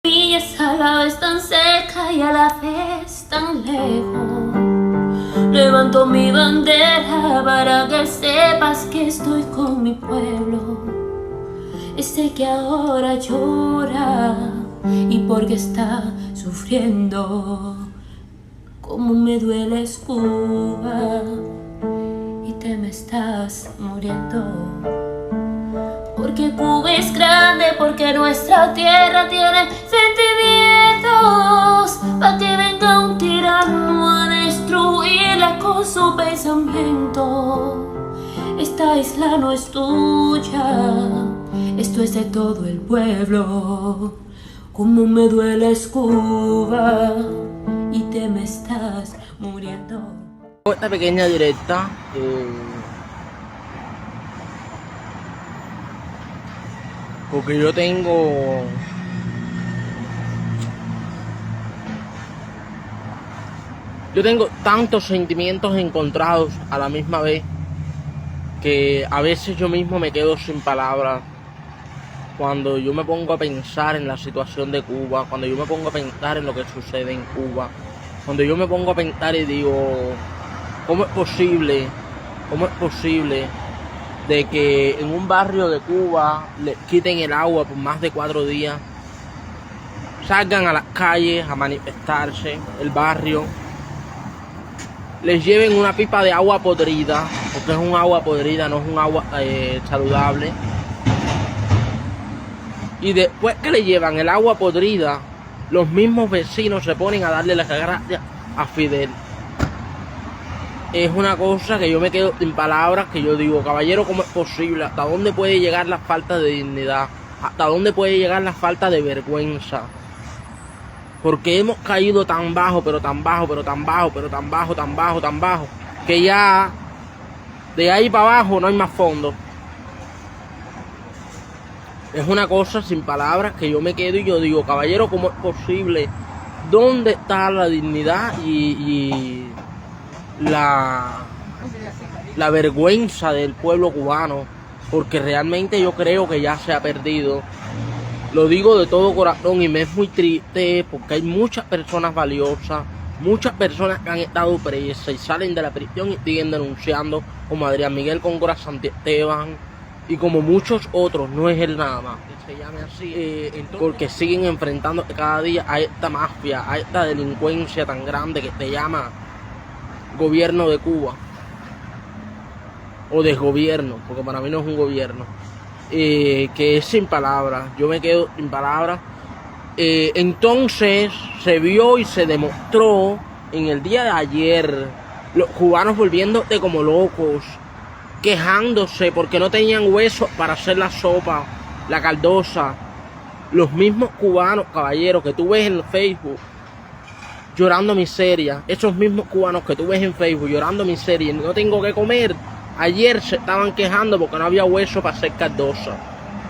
Es a la vez tan cerca y a la vez tan lejos. Levanto mi bandera para que sepas que estoy con mi pueblo. Este que ahora llora y porque está sufriendo. Como me dueles, Cuba, y te me estás muriendo. Porque Cuba es grande, porque nuestra tierra tiene sentimientos. Pa' que venga un tirano a destruirla con su pensamiento. Esta isla no es tuya, esto es de todo el pueblo. Como me dueles, Cuba, y te me estás muriendo. Esta pequeña directa porque yo tengo tantos sentimientos encontrados a la misma vez que a veces yo mismo me quedo sin palabras cuando yo me pongo a pensar en la situación de Cuba, cuando yo me pongo a pensar en lo que sucede en Cuba, cuando yo me pongo a pensar y digo, ¿cómo es posible de que en un barrio de Cuba le quiten el agua por más de 4 días, salgan a las calles a manifestarse, el barrio, les lleven una pipa de agua podrida, porque es un agua podrida, no es un agua saludable, y después que le llevan el agua podrida, los mismos vecinos se ponen a darle las gracias a Fidel? Es una cosa que yo me quedo sin palabras, que yo digo, caballero, ¿cómo es posible? ¿Hasta dónde puede llegar la falta de dignidad? ¿Hasta dónde puede llegar la falta de vergüenza? Porque hemos caído tan bajo, pero tan bajo, que ya de ahí para abajo no hay más fondo. Es una cosa sin palabras que yo me quedo y yo digo, caballero, ¿cómo es posible? ¿Dónde está la dignidad y la vergüenza del pueblo cubano? Porque realmente yo creo que ya se ha perdido. Lo digo de todo corazón y me es muy triste porque hay muchas personas valiosas, muchas personas que han estado presas y salen de la prisión y siguen denunciando, como Adrián Miguel Góngora Santiesteban y como muchos otros, no es él nada más, que se llame así, porque siguen enfrentando cada día a esta mafia, a esta delincuencia tan grande que se llama gobierno de Cuba, o desgobierno, porque para mí no es un gobierno, que es sin palabras. Yo me quedo sin palabras. Entonces se vio y se demostró en el día de ayer, los cubanos volviéndose como locos, quejándose porque no tenían huesos para hacer la sopa, la caldosa. Los mismos cubanos, caballeros, que tú ves en Facebook llorando miseria, esos mismos cubanos que tú ves en Facebook llorando miseria y no tengo que comer, ayer se estaban quejando porque no había hueso para hacer caldosa,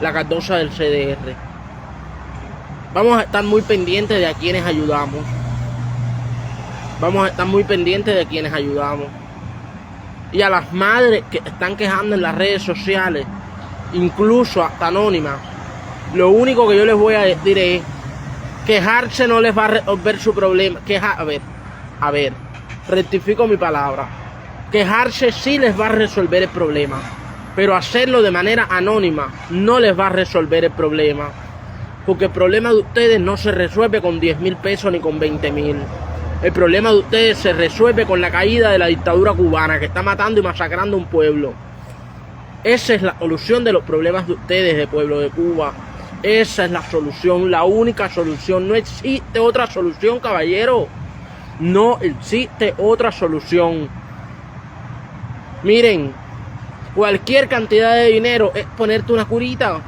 la caldosa del CDR. Vamos a estar muy pendientes de a quienes ayudamos. Vamos a estar muy pendientes de quienes ayudamos. Y a las madres que están quejando en las redes sociales, incluso hasta anónimas, lo único que yo les voy a decir es, quejarse no les va a resolver su problema. A ver, rectifico mi palabra. Quejarse sí les va a resolver el problema, pero hacerlo de manera anónima no les va a resolver el problema, porque el problema de ustedes no se resuelve con 10.000 pesos ni con 20.000. El problema de ustedes se resuelve con la caída de la dictadura cubana que está matando y masacrando un pueblo. Esa es la solución de los problemas de ustedes, de pueblo de Cuba. Esa es la solución, la única solución. No existe otra solución, caballero. No existe otra solución. Miren, cualquier cantidad de dinero es ponerte una curita.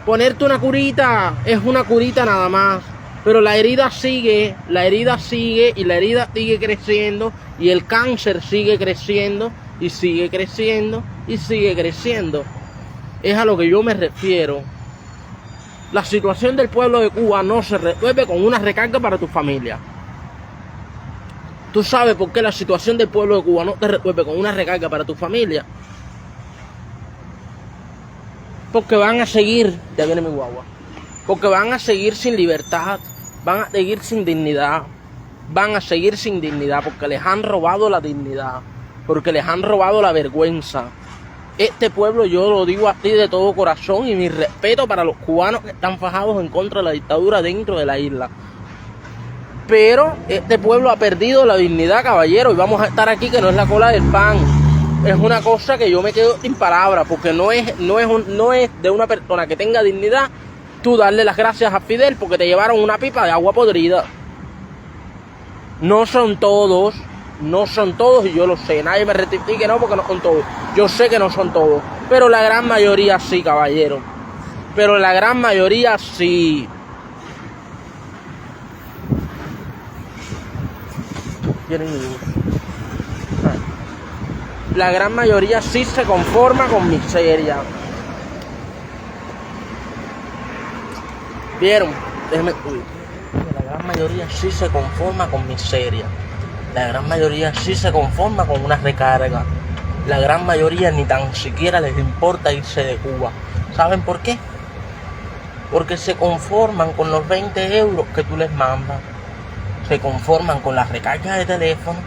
Ponerte una curita es una curita nada más. Pero la herida sigue y la herida sigue creciendo y el cáncer sigue creciendo y sigue creciendo y sigue creciendo. Es a lo que yo me refiero. La situación del pueblo de Cuba no se resuelve con una recarga para tu familia. ¿Tú sabes por qué la situación del pueblo de Cuba no te resuelve con una recarga para tu familia? Porque van a seguir, ya viene mi guagua, porque van a seguir sin libertad, van a seguir sin dignidad, van a seguir sin dignidad, porque les han robado la dignidad, porque les han robado la vergüenza. Este pueblo, yo lo digo a ti de todo corazón, y mi respeto para los cubanos que están fajados en contra de la dictadura dentro de la isla. Pero este pueblo ha perdido la dignidad, caballero, y vamos a estar aquí que no es la cola del pan. Es una cosa que yo me quedo sin palabras, porque no es de una persona que tenga dignidad tú darle las gracias a Fidel porque te llevaron una pipa de agua podrida. No son todos, y yo lo sé. Nadie me rectifique, no, porque no son todos. Yo sé que no son todos, pero la gran mayoría sí, caballero. Pero la gran mayoría sí. La gran mayoría sí se conforma con miseria. ¿Vieron? Déjenme oír. La gran mayoría sí se conforma con miseria. La gran mayoría sí se conforma con una recarga. La gran mayoría ni tan siquiera les importa irse de Cuba. ¿Saben por qué? Porque se conforman con los 20 euros que tú les mandas. Se conforman con las recargas de teléfono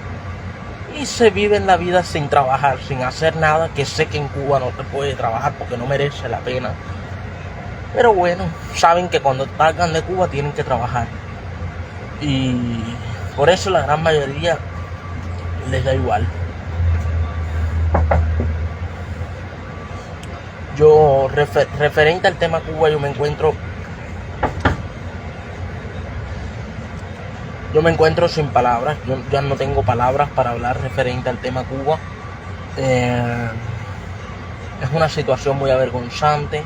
y se viven la vida sin trabajar, sin hacer nada, que sé que en Cuba no te puede trabajar porque no merece la pena. Pero bueno, saben que cuando salgan de Cuba tienen que trabajar. Y por eso la gran mayoría les da igual. Yo, referente al tema Cuba, yo me encuentro sin palabras. Yo ya no tengo palabras para hablar referente al tema Cuba. Es una situación muy avergonzante,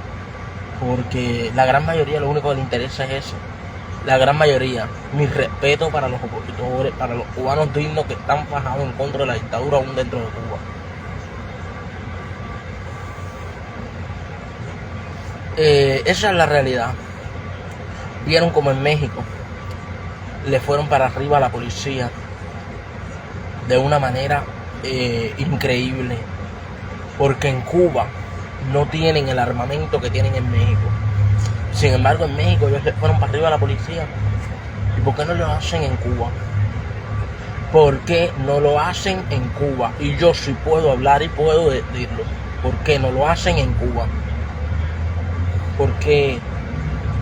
porque la gran mayoría lo único que le interesa es eso. La gran mayoría. Mi respeto para los opositores, para los cubanos dignos que están fajados en contra de la dictadura aún dentro de Cuba. Esa es la realidad. Vieron como en México le fueron para arriba a la policía de una manera increíble, porque en Cuba no tienen el armamento que tienen en México. Sin embargo, en México ellos le fueron para arriba a la policía. ¿Y por qué no lo hacen en Cuba? ¿Por qué no lo hacen en Cuba? Y yo sí puedo hablar y puedo decirlo. ¿Por qué no lo hacen en Cuba? Porque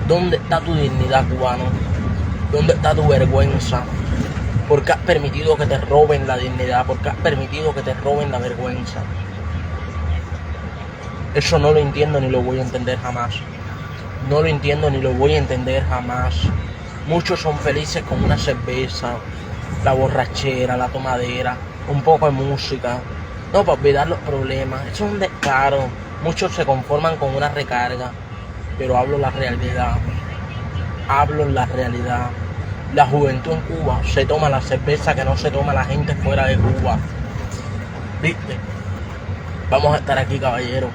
¿dónde está tu dignidad, cubano? ¿Dónde está tu vergüenza? ¿Por qué has permitido que te roben la dignidad? ¿Por qué has permitido que te roben la vergüenza? Eso no lo entiendo ni lo voy a entender jamás. No lo entiendo ni lo voy a entender jamás. Muchos son felices con una cerveza, la borrachera, la tomadera, un poco de música. No, para olvidar los problemas. Eso es un descaro. Muchos se conforman con una recarga. Pero hablo la realidad. Hablo la realidad. La juventud en Cuba se toma la cerveza que no se toma la gente fuera de Cuba. ¿Viste? Vamos a estar aquí, caballeros.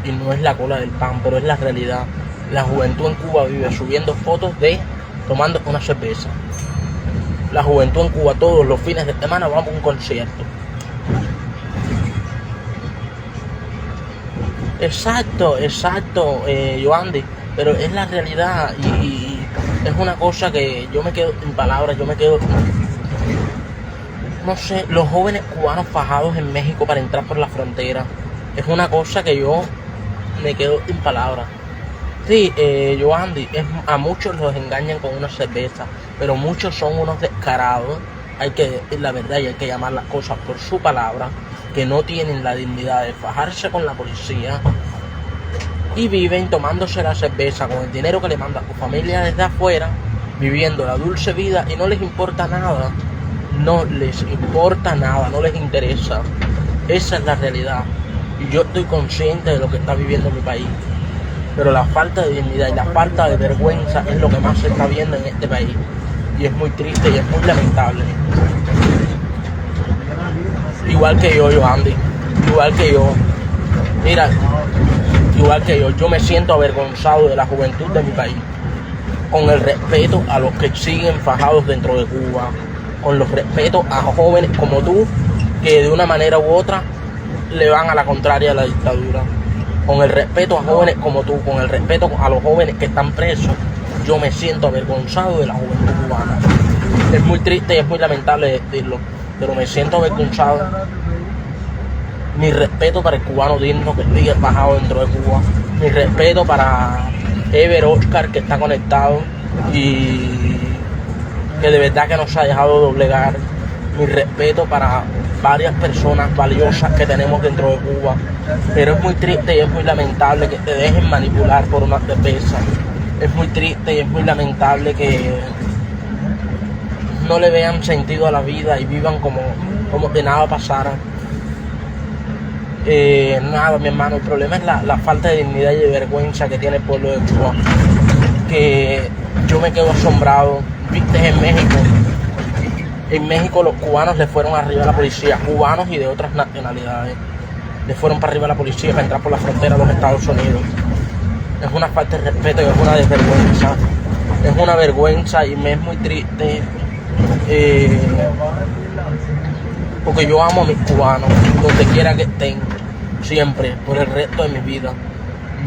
Y no es la cola del pan, pero es la realidad. La juventud en Cuba vive subiendo fotos de tomando una cerveza. La juventud en Cuba todos los fines de semana vamos a un concierto. Exacto, Yoandi, pero es la realidad y es una cosa que yo me quedo en palabras, no sé, los jóvenes cubanos fajados en México para entrar por la frontera, es una cosa que yo me quedo en palabras. Sí, Yoandi, a muchos los engañan con una cerveza, pero muchos son unos descarados, hay que decir la verdad y hay que llamar las cosas por su palabra, que no tienen la dignidad de fajarse con la policía y viven tomándose la cerveza con el dinero que le manda su familia desde afuera, viviendo la dulce vida y no les importa nada, no les interesa. Esa es la realidad y yo estoy consciente de lo que está viviendo mi país, pero la falta de dignidad y la falta de vergüenza es lo que más se está viendo en este país y es muy triste y es muy lamentable. Igual que yo, Yoandi, igual que yo. Mira, igual que yo me siento avergonzado de la juventud de mi país. Con el respeto a los que siguen fajados dentro de Cuba. Con los respetos a jóvenes como tú, que de una manera u otra le van a la contraria a la dictadura. Con el respeto a jóvenes como tú, con el respeto a los jóvenes que están presos yo me siento avergonzado de la juventud cubana. Es muy triste y es muy lamentable decirlo, pero me siento avergonzado. Mi respeto para el cubano digno que sigue bajado dentro de Cuba. Mi respeto para Ever Oscar, que está conectado y que de verdad que no se ha dejado doblegar. Mi respeto para varias personas valiosas que tenemos dentro de Cuba. Pero es muy triste y es muy lamentable que te dejen manipular por una cerveza. Es muy triste y es muy lamentable que no le vean sentido a la vida y vivan como que nada pasara. Nada, mi hermano, el problema es la falta de dignidad y de vergüenza que tiene el pueblo de Cuba. Que yo me quedo asombrado. Viste, en México los cubanos le fueron arriba a la policía, cubanos y de otras nacionalidades. Le fueron para arriba a la policía para entrar por la frontera de los Estados Unidos. Es una falta de respeto y es una desvergüenza. Es una vergüenza y me es muy triste. Porque yo amo a mis cubanos, donde quiera que estén, siempre, por el resto de mi vida.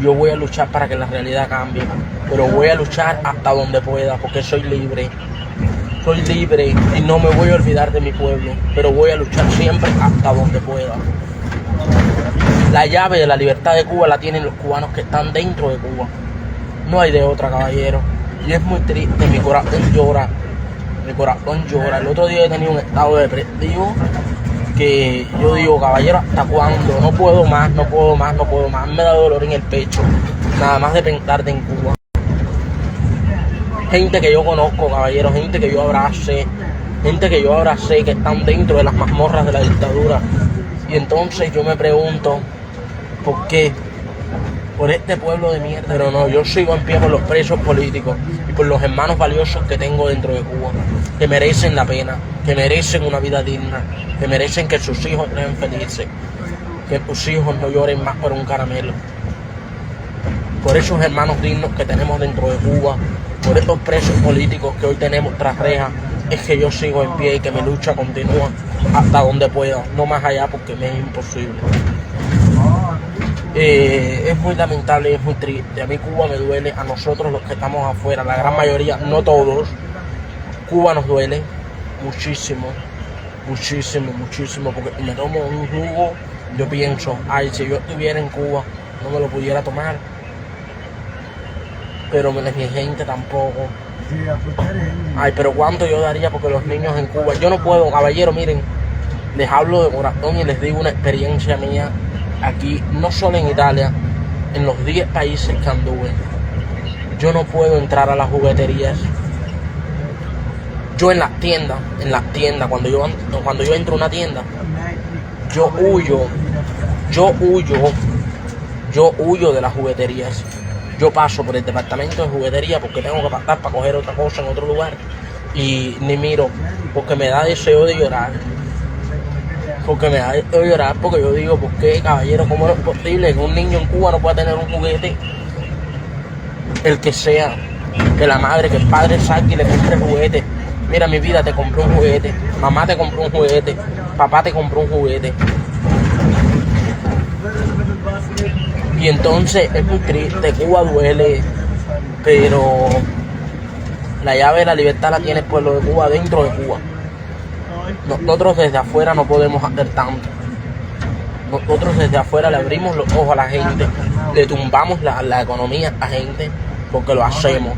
Yo voy a luchar para que la realidad cambie, pero voy a luchar hasta donde pueda, porque soy libre. Soy libre y no me voy a olvidar de mi pueblo, pero voy a luchar siempre hasta donde pueda. La llave de la libertad de Cuba la tienen los cubanos que están dentro de Cuba. No hay de otra, caballero. Y es muy triste, mi corazón llora. Mi corazón llora. El otro día he tenido un estado depresivo que yo digo, caballero, ¿hasta cuándo? No puedo más, no puedo más, no puedo más. Me da dolor en el pecho, nada más de pensar en Cuba. Gente que yo conozco, caballero, gente que yo abracé, que están dentro de las mazmorras de la dictadura. Y entonces yo me pregunto, ¿por qué? Por este pueblo de mierda. Pero no, yo sigo en pie por los presos políticos y por los hermanos valiosos que tengo dentro de Cuba, que merecen la pena, que merecen una vida digna, que merecen que sus hijos estén felices, que sus hijos no lloren más por un caramelo. Por esos hermanos dignos que tenemos dentro de Cuba, por estos presos políticos que hoy tenemos tras rejas, es que yo sigo en pie y que mi lucha continúa hasta donde pueda, no más allá porque me es imposible. Es muy lamentable y es muy triste. A mí Cuba me duele, a nosotros los que estamos afuera, la gran mayoría, no todos. Cuba nos duele muchísimo, muchísimo, muchísimo, porque me tomo un jugo, yo pienso, ay, si yo estuviera en Cuba no me lo pudiera tomar, pero mi gente tampoco. Ay, pero cuánto yo daría porque los niños en Cuba, yo no puedo, caballero, miren, les hablo de corazón y les digo una experiencia mía aquí, no solo en Italia, en los 10 países que anduve. Yo no puedo entrar a las jugueterías. Yo en las tiendas, cuando yo entro a una tienda, yo huyo de las jugueterías. Yo paso por el departamento de juguetería porque tengo que pasar para coger otra cosa en otro lugar y ni miro, porque me da deseo de llorar. Porque yo digo, ¿por qué, caballero? ¿Cómo es posible que un niño en Cuba no pueda tener un juguete? El que sea, que la madre, que el padre salga y le compre juguete. Mira, mi vida, te compré un juguete, mamá te compró un juguete, papá te compró un juguete. Y entonces es muy triste, Cuba duele, pero la llave de la libertad la tiene el pueblo de Cuba dentro de Cuba. Nosotros desde afuera no podemos hacer tanto. Nosotros desde afuera le abrimos los ojos a la gente, le tumbamos la economía a la gente porque lo hacemos.